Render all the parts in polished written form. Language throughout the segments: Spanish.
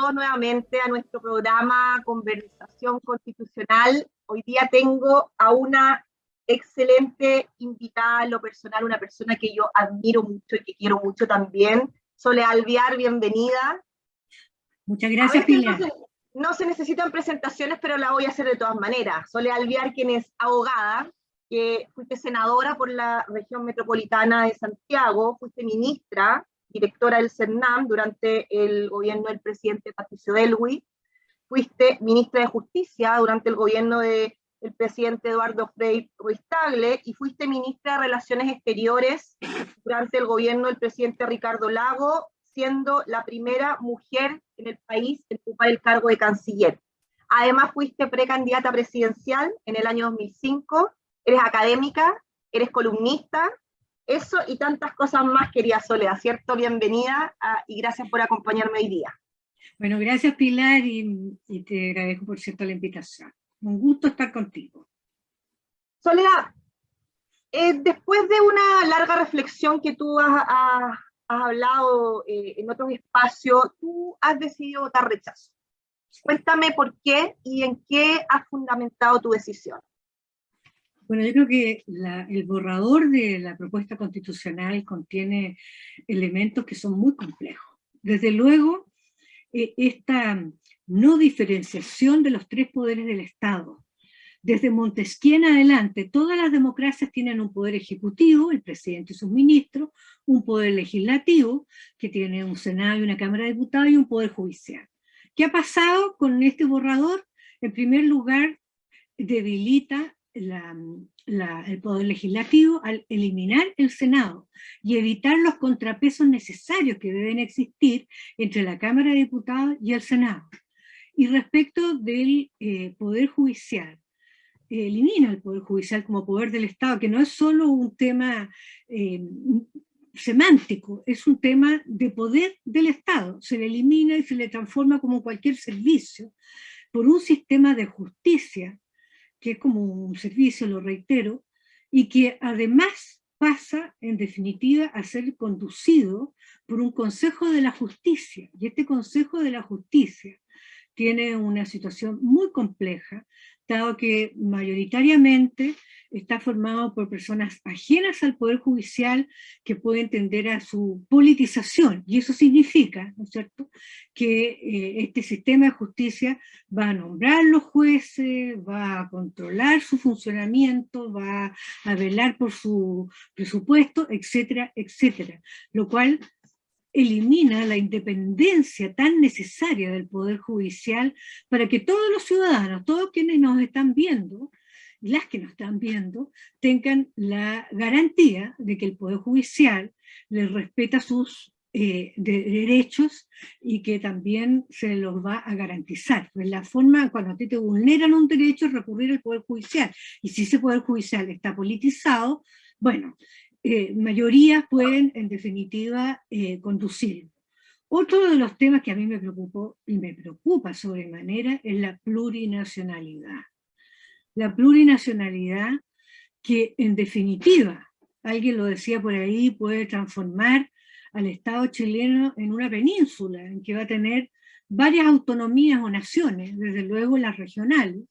todos nuevamente a nuestro programa Conversación Constitucional. Hoy día tengo a una excelente invitada en lo personal, una persona que yo admiro mucho y que quiero mucho también. Sole Alvear, bienvenida. Muchas gracias, Pilar. No se necesitan presentaciones, pero la voy a hacer de todas maneras. Sole Alvear, quien es abogada, que fuiste senadora por la región metropolitana de Santiago, fuiste ministra, directora del CERNAM durante el gobierno del presidente Patricio Aylwin, fuiste ministra de Justicia durante el gobierno del presidente Eduardo Frei Ruiz-Tagle y fuiste ministra de Relaciones Exteriores durante el gobierno del presidente Ricardo Lagos, siendo la primera mujer en el país en ocupar el cargo de canciller. Además fuiste precandidata presidencial en el año 2005, eres académica, eres columnista, eso y tantas cosas más, querida Soledad, ¿cierto? Bienvenida y gracias por acompañarme hoy día. Bueno, gracias, Pilar, y te agradezco, por cierto, la invitación. Un gusto estar contigo. Soledad, después de una larga reflexión que tú has hablado en otros espacios, tú has decidido votar rechazo. Cuéntame por qué y en qué has fundamentado tu decisión. Bueno, yo creo que el borrador de la propuesta constitucional contiene elementos que son muy complejos. Desde luego, esta no diferenciación de los tres poderes del Estado. Desde Montesquieu en adelante, todas las democracias tienen un poder ejecutivo, el presidente y sus ministros, un poder legislativo, que tiene un Senado y una Cámara de Diputados, y un poder judicial. ¿Qué ha pasado con este borrador? En primer lugar, debilita el poder legislativo al eliminar el Senado y evitar los contrapesos necesarios que deben existir entre la Cámara de Diputados y el Senado. Y respecto del poder judicial, elimina el poder judicial como poder del Estado, que no es solo un tema semántico, es un tema de poder del Estado. Se le elimina y se le transforma como cualquier servicio por un sistema de justicia que es como un servicio, lo reitero, y que además pasa, en definitiva, a ser conducido por un Consejo de la Justicia. Y este Consejo de la Justicia tiene una situación muy compleja, dado que mayoritariamente está formado por personas ajenas al Poder Judicial que pueden tender a su politización, y eso significa, ¿no es cierto?, que este sistema de justicia va a nombrar los jueces, va a controlar su funcionamiento, va a velar por su presupuesto, etcétera, etcétera, lo cual elimina la independencia tan necesaria del Poder Judicial para que todos los ciudadanos, todos quienes nos están viendo, y las que nos están viendo, tengan la garantía de que el Poder Judicial les respeta sus derechos y que también se los va a garantizar. Pues la forma, cuando a ti te vulneran un derecho, es recurrir al Poder Judicial. Y si ese Poder Judicial está politizado, bueno, mayorías pueden, en definitiva, conducir. Otro de los temas que a mí me preocupó y me preocupa sobremanera es la plurinacionalidad. La plurinacionalidad que, en definitiva, alguien lo decía por ahí, puede transformar al Estado chileno en una península, en que va a tener varias autonomías o naciones, desde luego las regionales,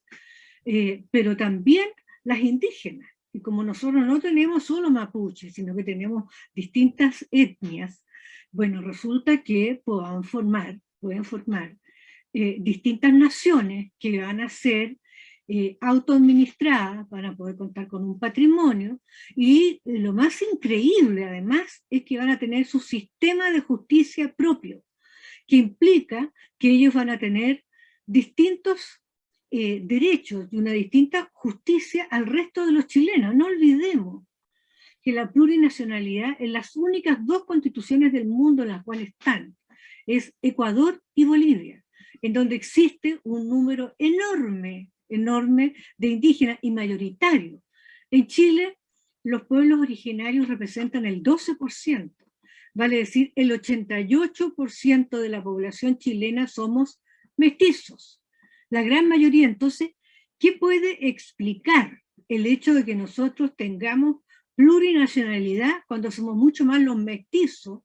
pero también las indígenas. Y como nosotros no tenemos solo mapuches, sino que tenemos distintas etnias, bueno, resulta que pueden formar distintas naciones que van a ser autoadministradas, van a poder contar con un patrimonio, y lo más increíble además es que van a tener su sistema de justicia propio, que implica que ellos van a tener distintos derechos y una distinta justicia al resto de los chilenos. No olvidemos que la plurinacionalidad en las únicas dos constituciones del mundo en las cuales están es Ecuador y Bolivia, en donde existe un número enorme de indígenas y mayoritario. En Chile, los pueblos originarios representan el 12%, vale decir, el 88% de la población chilena somos mestizos. La gran mayoría. Entonces, ¿qué puede explicar el hecho de que nosotros tengamos plurinacionalidad cuando somos mucho más los mestizos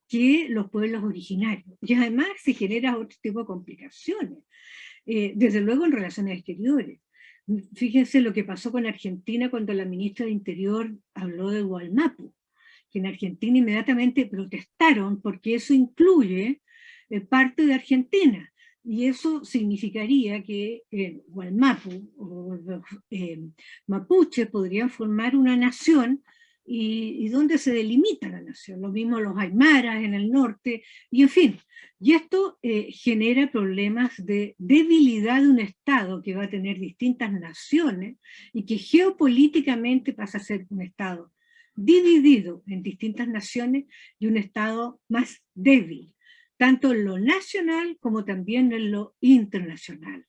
que los pueblos originarios. Y además se genera otro tipo de complicaciones, desde luego en relaciones exteriores. Fíjense lo que pasó con Argentina cuando la ministra de Interior habló de Wallmapu, que en Argentina inmediatamente protestaron porque eso incluye parte de Argentina. Y eso significaría que Wallmapu o los mapuches podrían formar una nación y donde se delimita la nación. Lo mismo los aymaras en el norte, y en fin. Y esto genera problemas de debilidad de un Estado que va a tener distintas naciones y que geopolíticamente pasa a ser un Estado dividido en distintas naciones y un Estado más débil, tanto en lo nacional como también en lo internacional.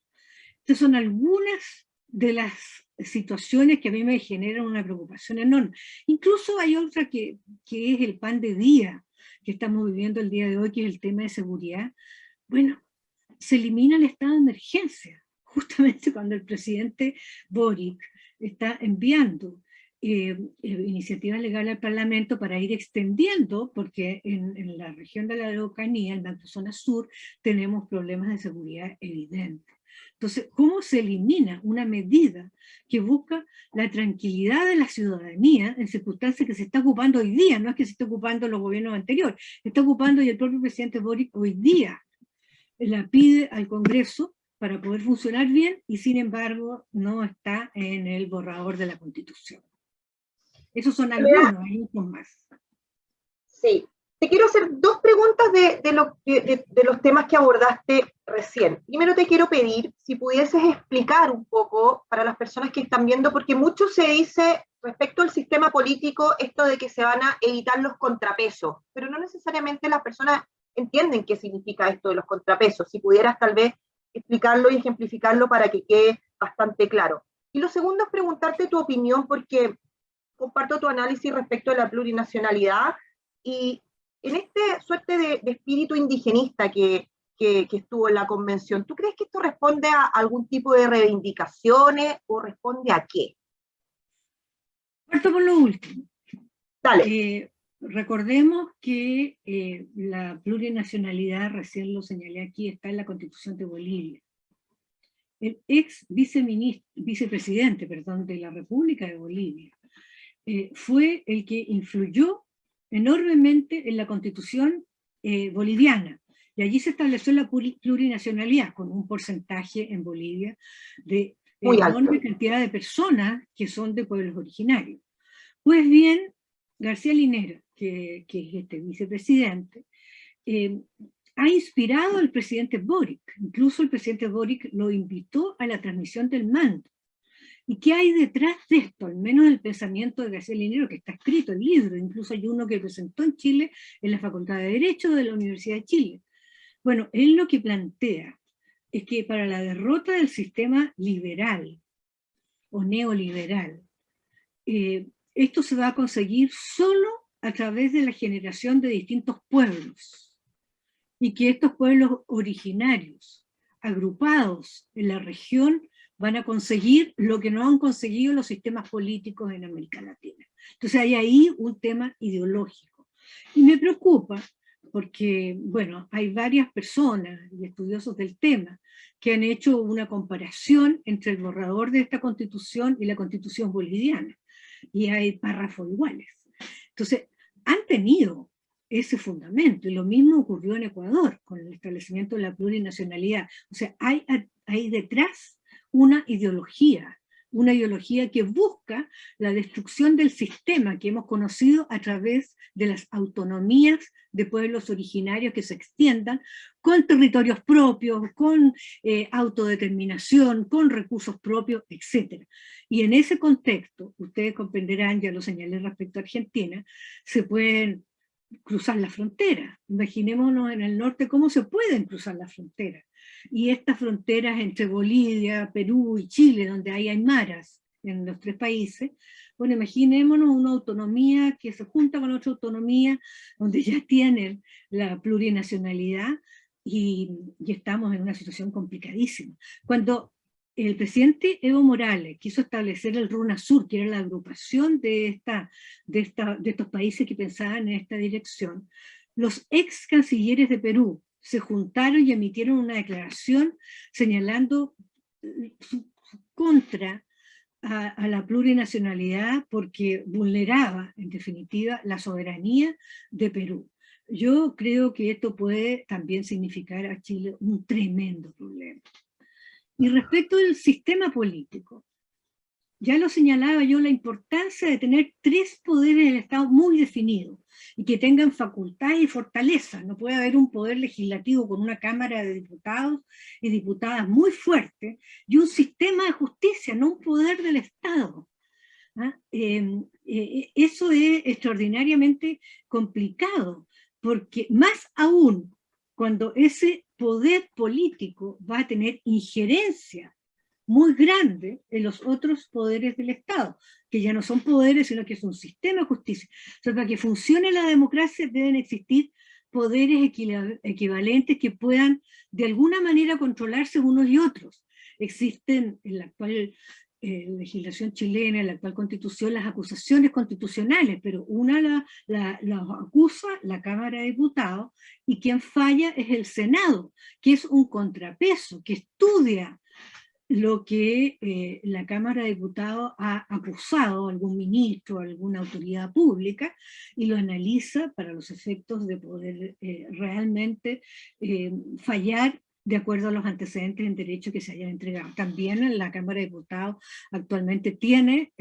Estas son algunas de las situaciones que a mí me generan una preocupación enorme. Incluso hay otra que es el pan de día que estamos viviendo el día de hoy, que es el tema de seguridad. Bueno, se elimina el estado de emergencia, justamente cuando el presidente Boric está enviando iniciativas legales al Parlamento para ir extendiendo, porque en la región de la Araucanía, en la zona sur, tenemos problemas de seguridad evidentes. Entonces, ¿cómo se elimina una medida que busca la tranquilidad de la ciudadanía en circunstancias que se está ocupando hoy día? No es que se esté ocupando los gobiernos anteriores, se está ocupando y el propio presidente Boric hoy día la pide al Congreso para poder funcionar bien y sin embargo no está en el borrador de la Constitución. Esos son algunos, hay muchos más. Sí. Te quiero hacer dos preguntas de los temas que abordaste recién. Primero te quiero pedir si pudieses explicar un poco para las personas que están viendo, porque mucho se dice respecto al sistema político esto de que se van a evitar los contrapesos, pero no necesariamente las personas entienden qué significa esto de los contrapesos. Si pudieras tal vez explicarlo y ejemplificarlo para que quede bastante claro. Y lo segundo es preguntarte tu opinión, porque comparto tu análisis respecto a la plurinacionalidad y en esta suerte de espíritu indigenista que estuvo en la convención, ¿tú crees que esto responde a algún tipo de reivindicaciones o responde a qué? Parto por lo último. Dale. Recordemos que la plurinacionalidad, recién lo señalé aquí, está en la Constitución de Bolivia. El ex vicepresidente de la República de Bolivia fue el que influyó enormemente en la Constitución boliviana. Y allí se estableció la plurinacionalidad, con un porcentaje en Bolivia de enorme cantidad de personas que son de pueblos originarios. Pues bien, García Linera, que es este vicepresidente, ha inspirado al presidente Boric. Incluso el presidente Boric lo invitó a la transmisión del mando. ¿Y qué hay detrás de esto? Al menos el pensamiento de García Linera, que está escrito en el libro, incluso hay uno que presentó en Chile en la Facultad de Derecho de la Universidad de Chile. Bueno, él lo que plantea es que para la derrota del sistema liberal o neoliberal, esto se va a conseguir solo a través de la generación de distintos pueblos, y que estos pueblos originarios, agrupados en la región, van a conseguir lo que no han conseguido los sistemas políticos en América Latina. Entonces hay ahí un tema ideológico. Y me preocupa porque, bueno, hay varias personas y estudiosos del tema que han hecho una comparación entre el borrador de esta Constitución y la Constitución boliviana. Y hay párrafos iguales. Entonces, han tenido ese fundamento, y lo mismo ocurrió en Ecuador con el establecimiento de la plurinacionalidad. O sea, hay detrás una ideología que busca la destrucción del sistema que hemos conocido a través de las autonomías de pueblos originarios que se extiendan con territorios propios, con autodeterminación, con recursos propios, etc. Y en ese contexto, ustedes comprenderán, ya lo señalé respecto a Argentina, se pueden cruzar la frontera. Imaginémonos en el norte cómo se pueden cruzar las fronteras. Y estas fronteras entre Bolivia, Perú y Chile, donde hay aymaras en los tres países, bueno, imaginémonos una autonomía que se junta con otra autonomía, donde ya tienen la plurinacionalidad y estamos en una situación complicadísima. Cuando el presidente Evo Morales quiso establecer el RUNASUR, que era la agrupación de estos países que pensaban en esta dirección, los ex cancilleres de Perú se juntaron y emitieron una declaración señalando su contra a la plurinacionalidad porque vulneraba, en definitiva, la soberanía de Perú. Yo creo que esto puede también significar a Chile un tremendo problema. Y respecto del sistema político, ya lo señalaba yo, la importancia de tener 3 poderes del Estado muy definidos y que tengan facultades y fortalezas. No puede haber un poder legislativo con una Cámara de Diputados y diputadas muy fuerte y un sistema de justicia, no un poder del Estado. ¿Ah? Eso es extraordinariamente complicado, porque más aún cuando ese poder político va a tener injerencia muy grande en los otros poderes del Estado, que ya no son poderes, sino que es un sistema de justicia. O sea, para que funcione la democracia deben existir poderes equivalentes que puedan de alguna manera controlarse unos y otros. Existen en la actual legislación chilena, en la actual constitución, las acusaciones constitucionales, pero una la acusa la Cámara de Diputados y quien falla es el Senado, que es un contrapeso, que estudia lo que la Cámara de Diputados ha acusado a algún ministro, a alguna autoridad pública, y lo analiza para los efectos de poder realmente fallar de acuerdo a los antecedentes en derecho que se hayan entregado. También la Cámara de Diputados actualmente tiene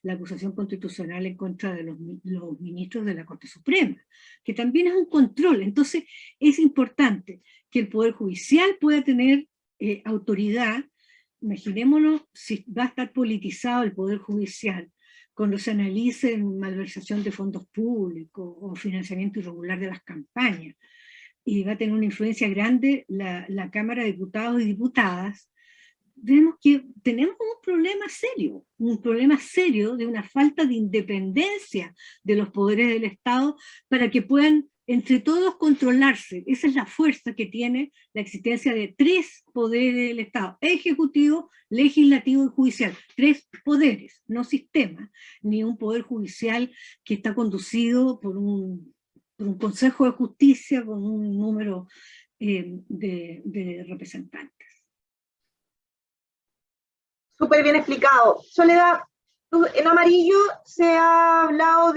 la acusación constitucional en contra de los ministros de la Corte Suprema, que también es un control. Entonces es importante que el Poder Judicial pueda tener autoridad. Imaginémonos si va a estar politizado el Poder Judicial cuando se analice malversación de fondos públicos o financiamiento irregular de las campañas, y va a tener una influencia grande la Cámara de Diputados y Diputadas. Vemos que tenemos un problema serio de una falta de independencia de los poderes del Estado para que puedan entre todos controlarse. Esa es la fuerza que tiene la existencia de 3 poderes del Estado: ejecutivo, legislativo y judicial. 3 poderes, no sistemas, ni un poder judicial que está conducido por un Consejo de Justicia con un número de representantes. Súper bien explicado. Soledad, en amarillo se ha hablado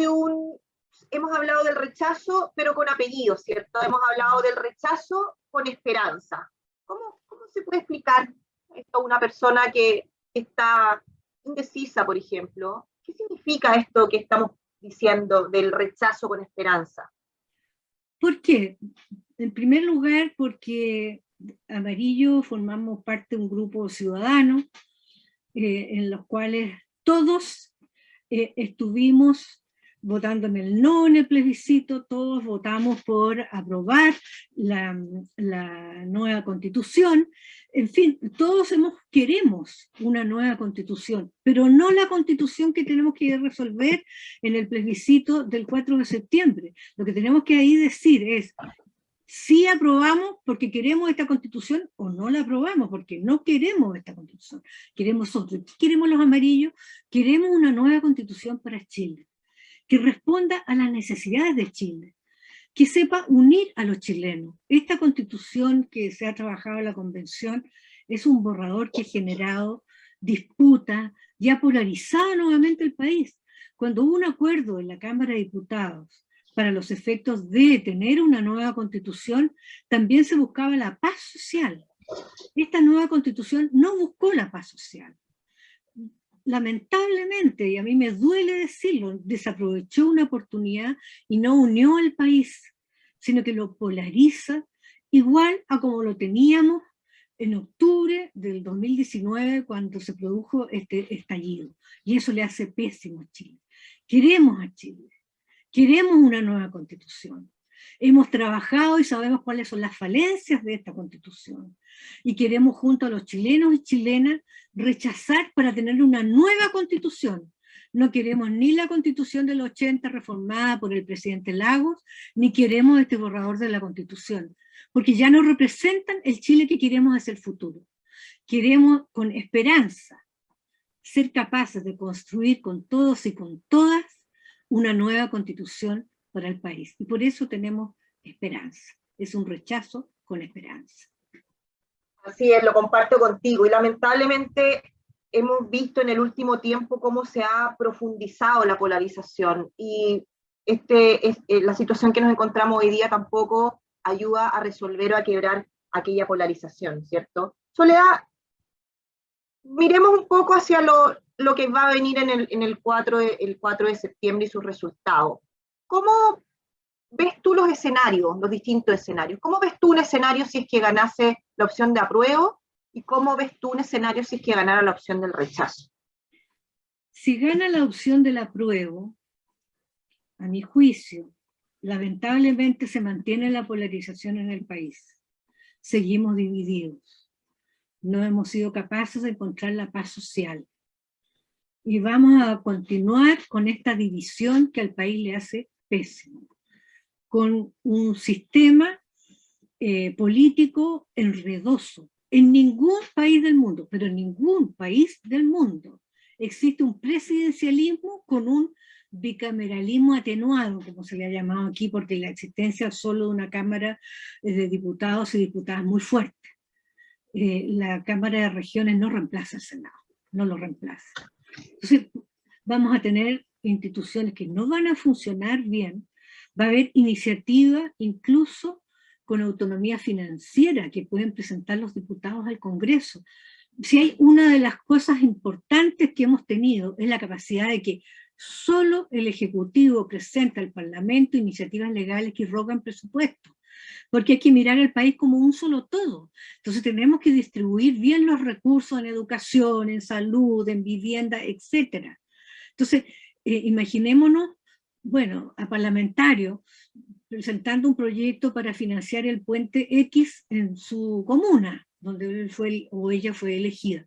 hemos hablado del rechazo, pero con apellido, ¿cierto? Hemos hablado del rechazo con esperanza. ¿Cómo se puede explicar esto a una persona que está indecisa, por ejemplo? ¿Qué significa esto que estamos diciendo del rechazo con esperanza? ¿Por qué? En primer lugar, porque Amarillo formamos parte de un grupo ciudadano en los cuales todos estuvimos votando en el no en el plebiscito, todos votamos por aprobar la nueva constitución. En fin, todos queremos una nueva constitución, pero no la constitución que tenemos que resolver en el plebiscito del 4 de septiembre. Lo que tenemos que ahí decir es si aprobamos porque queremos esta constitución o no la aprobamos porque no queremos esta constitución, queremos otra. ¿Qué queremos los amarillos? Queremos una nueva constitución para Chile, que responda a las necesidades de Chile, que sepa unir a los chilenos. Esta constitución que se ha trabajado en la convención es un borrador que ha generado disputa y ha polarizado nuevamente el país. Cuando hubo un acuerdo en la Cámara de Diputados para los efectos de tener una nueva constitución, también se buscaba la paz social. Esta nueva constitución no buscó la paz social. Lamentablemente, y a mí me duele decirlo, desaprovechó una oportunidad y no unió al país, sino que lo polariza, igual a como lo teníamos en octubre del 2019 cuando se produjo este estallido. Y eso le hace pésimo a Chile. Queremos a Chile. Queremos una nueva constitución. Hemos trabajado y sabemos cuáles son las falencias de esta constitución. Y queremos junto a los chilenos y chilenas rechazar para tener una nueva constitución. No queremos ni la constitución del 80 reformada por el presidente Lagos, ni queremos este borrador de la constitución, porque ya no representan el Chile que queremos hacia el futuro. Queremos con esperanza ser capaces de construir con todos y con todas una nueva constitución para el país. Y por eso tenemos esperanza. Es un rechazo con esperanza. Así es, lo comparto contigo. Y lamentablemente hemos visto en el último tiempo cómo se ha profundizado la polarización. Y la situación que nos encontramos hoy día tampoco ayuda a resolver o a quebrar aquella polarización, ¿cierto? Soledad, miremos un poco hacia lo que va a venir en el 4 de septiembre y sus resultados. ¿Cómo ves tú los escenarios, los distintos escenarios? ¿Cómo ves tú un escenario si es que ganase la opción de apruebo? ¿Y cómo ves tú un escenario si es que ganara la opción del rechazo? Si gana la opción del apruebo, a mi juicio, lamentablemente se mantiene la polarización en el país. Seguimos divididos. No hemos sido capaces de encontrar la paz social. Y vamos a continuar con esta división que al país le hace pésimo, con un sistema político enredoso. En ningún país del mundo, pero en ningún país del mundo, existe un presidencialismo con un bicameralismo atenuado, como se le ha llamado aquí, porque la existencia solo de una Cámara de Diputados y Diputadas muy fuerte. La Cámara de Regiones no reemplaza al Senado, no lo reemplaza. Entonces vamos a tener instituciones que no van a funcionar bien, va a haber iniciativas incluso con autonomía financiera que pueden presentar los diputados al Congreso. Si hay una de las cosas importantes que hemos tenido es la capacidad de que solo el Ejecutivo presenta al Parlamento iniciativas legales que rogan presupuesto, porque hay que mirar el país como un solo todo. Entonces tenemos que distribuir bien los recursos en educación, en salud, en vivienda, etc. Entonces, imaginémonos, bueno, a parlamentarios presentando un proyecto para financiar el puente X en su comuna, donde él fue o ella fue elegida.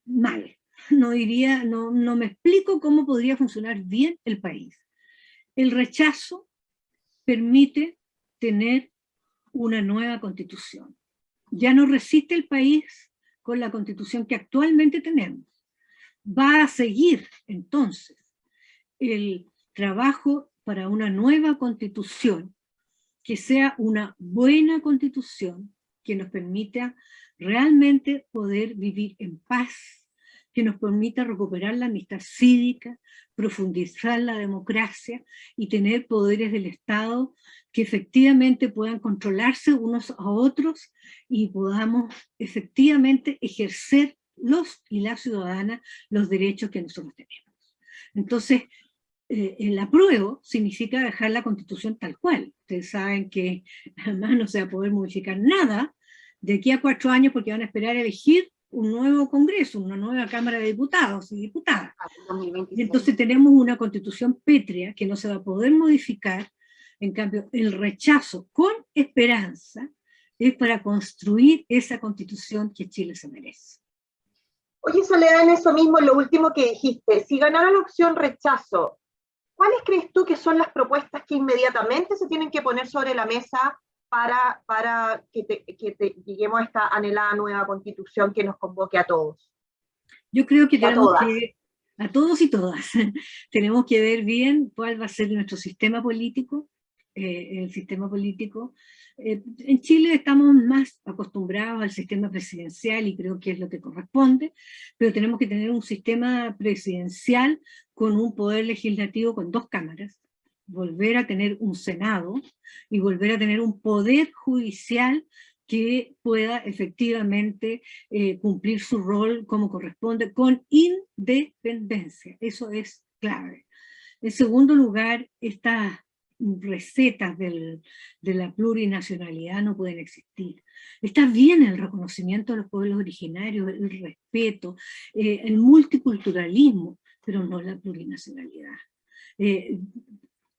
Mal. No me explico cómo podría funcionar bien el país. El rechazo permite tener una nueva constitución. Ya no resiste el país con la constitución que actualmente tenemos. Va a seguir entonces el trabajo para una nueva constitución que sea una buena constitución que nos permita realmente poder vivir en paz, que nos permita recuperar la amistad cívica, profundizar la democracia y tener poderes del Estado que efectivamente puedan controlarse unos a otros y podamos efectivamente ejercer los y las ciudadanas los derechos que nosotros tenemos. Entonces, el apruebo significa dejar la Constitución tal cual. Ustedes saben que además no se va a poder modificar nada de aquí a 4 años porque van a esperar a elegir un nuevo Congreso, una nueva Cámara de Diputados y Diputadas. Y entonces tenemos una Constitución pétrea que no se va a poder modificar. En cambio, el rechazo con esperanza es para construir esa Constitución que Chile se merece. Oye, Soledad, en eso mismo, en lo último que dijiste, si ganara la opción rechazo, ¿cuáles crees tú que son las propuestas que inmediatamente se tienen que poner sobre la mesa para que lleguemos a esta anhelada nueva constitución que nos convoque a todos? Yo creo que tenemos que, a todos y todas, tenemos que ver bien cuál va a ser nuestro sistema político, el sistema político. En Chile estamos más acostumbrados al sistema presidencial y creo que es lo que corresponde, pero tenemos que tener un sistema presidencial con un poder legislativo con 2 cámaras, volver a tener un Senado y volver a tener un poder judicial que pueda efectivamente cumplir su rol como corresponde, con independencia. Eso es clave. En segundo lugar, estas recetas de la plurinacionalidad no pueden existir. Está bien el reconocimiento de los pueblos originarios, el respeto, el multiculturalismo, pero no la plurinacionalidad.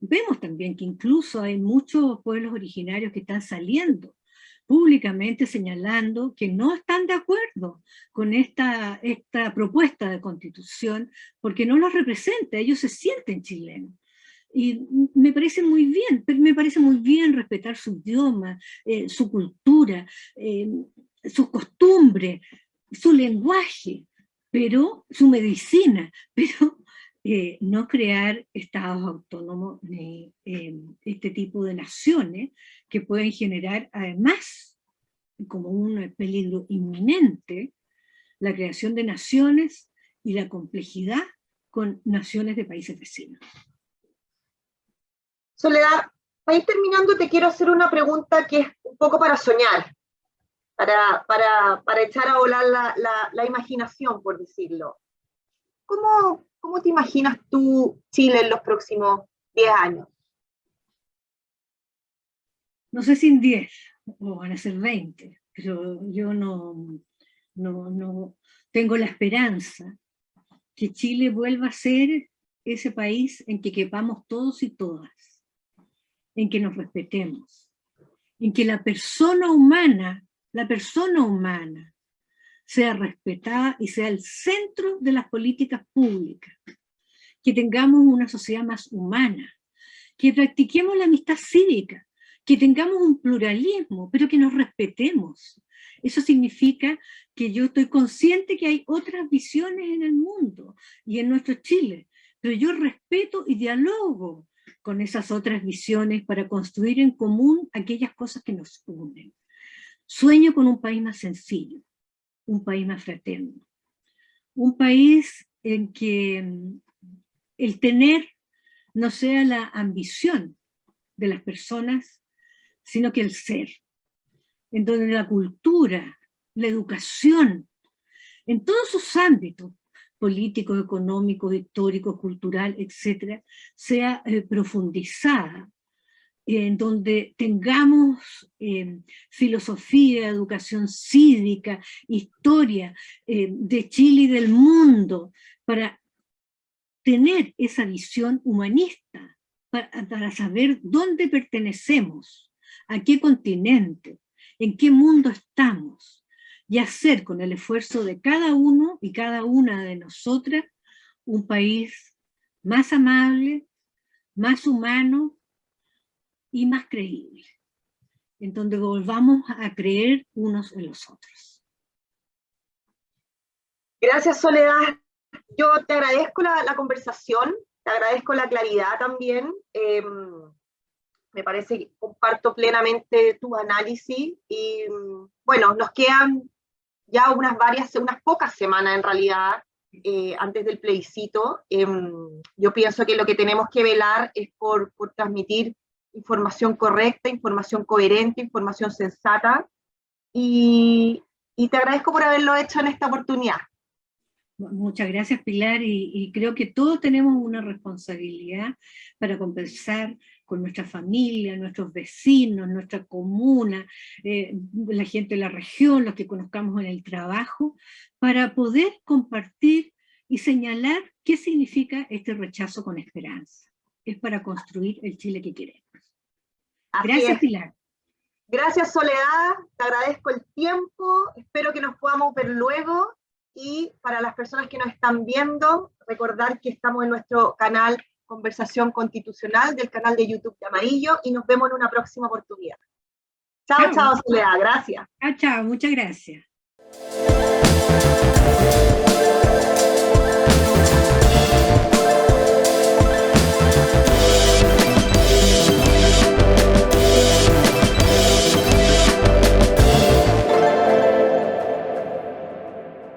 Vemos también que incluso hay muchos pueblos originarios que están saliendo públicamente señalando que no están de acuerdo con esta propuesta de constitución porque no los representa, ellos se sienten chilenos. Y me parece muy bien respetar su idioma, su cultura, sus costumbres, su lenguaje, pero su medicina, pero no crear estados autónomos ni este tipo de naciones que pueden generar además, como un peligro inminente, la creación de naciones y la complejidad con naciones de países vecinos. Soledad, para ir terminando te quiero hacer una pregunta que es un poco para soñar, para echar a volar la imaginación, por decirlo. ¿Cómo te imaginas tú Chile en los próximos 10 años? No sé si en 10 o van a ser 20, pero yo no tengo la esperanza que Chile vuelva a ser ese país en que quepamos todos y todas, en que nos respetemos, en que la persona humana sea respetada y sea el centro de las políticas públicas, que tengamos una sociedad más humana, que practiquemos la amistad cívica, que tengamos un pluralismo, pero que nos respetemos. Eso significa que yo estoy consciente que hay otras visiones en el mundo y en nuestro Chile, pero yo respeto y dialogo con esas otras visiones para construir en común aquellas cosas que nos unen. Sueño con un país más sencillo, un país más fraterno, un país en que el tener no sea la ambición de las personas, sino que el ser, en donde la cultura, la educación, en todos sus ámbitos, político, económico, histórico, cultural, etcétera, sea profundizada, en donde tengamos filosofía, educación cívica, historia de Chile y del mundo, para tener esa visión humanista, para saber dónde pertenecemos, a qué continente, en qué mundo estamos, y hacer con el esfuerzo de cada uno y cada una de nosotras un país más amable, más humano y más creíble, en donde volvamos a creer unos en los otros. Gracias, Soledad. Yo te agradezco la conversación, te agradezco la claridad también. Me parece que comparto plenamente tu análisis y bueno, nos quedan ya unas pocas semanas en realidad antes del plebiscito. Yo pienso que lo que tenemos que velar es por transmitir información correcta, información coherente, información sensata, y te agradezco por haberlo hecho en esta oportunidad. Muchas gracias, Pilar, y creo que todos tenemos una responsabilidad para conversar con nuestra familia, nuestros vecinos, nuestra comuna, la gente de la región, los que conozcamos en el trabajo, para poder compartir y señalar qué significa este rechazo con esperanza. Es para construir el Chile que queremos. Gracias, Pilar. Gracias, Soledad, te agradezco el tiempo, espero que nos podamos ver luego, y para las personas que nos están viendo, recordar que estamos en nuestro canal Conversación Constitucional, del canal de YouTube de Amarillo, y nos vemos en una próxima oportunidad. Chao, chao, Soledad, gracias. Chao, muchas gracias.